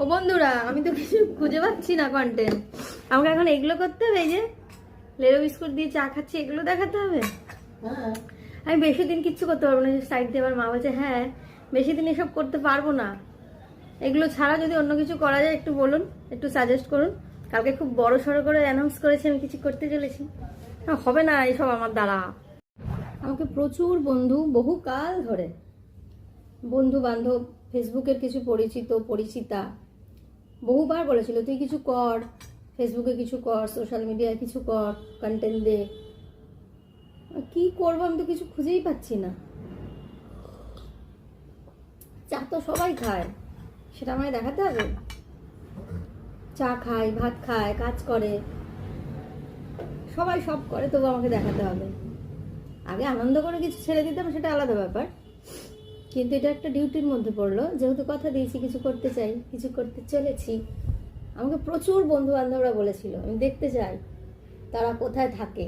ও বন্ধুরা, আমি তো কিছু খুঁজে পাচ্ছি না কন্টেন্ট। আমাকে এখন এগুলো করতে হবে, এই যে লেরো বিস্কুট দিয়ে চা খাচ্ছি, এগুলো দেখাতে হবে। আমি বেশি দিন কিচ্ছু করতে পারবো না। সাইড দিয়ে আমার মা বলছে হ্যাঁ বেশি দিন এসব করতে পারবো না, এগুলো ছাড়া যদি অন্য কিছু করা যায় একটু বলুন, একটু সাজেস্ট করুন। কালকে খুব বড় সড়ো করে অ্যানাউন্স করেছি আমি কিছু করতে চলেছি। হবে না এসব আমার দ্বারা। আমাকে প্রচুর বন্ধু, বহু কাল ধরে বন্ধু বান্ধব, ফেসবুকের কিছু পরিচিত পরিচিতা বহুবার বলেছিল তুই কিছু কর, ফেসবুকে কিছু কর, সোশ্যাল মিডিয়ায় কিছু কর, কন্টেন্ট দে। কি করবো আমি তো কিছু খুঁজেই পাচ্ছি না। চা তো সবাই খায়, সেটা আমায় দেখাতে হবে? চা খায়, ভাত খায়, কাজ করে, সবাই সব করে, তবু আমাকে দেখাতে হবে। আগে আনন্দ করে কিছু ছেড়ে দিতাম, সেটা আলাদা ব্যাপার, কিন্তু এটা একটা ডিউটির মধ্যে পড়লো। যেহেতু কথা দিয়েছি কিছু করতে চাই, কিছু করতে চলেছি। আমাকে প্রচুর বন্ধু বান্ধবরা বলেছিল আমি দেখতে চাই তারা কোথায় থাকে,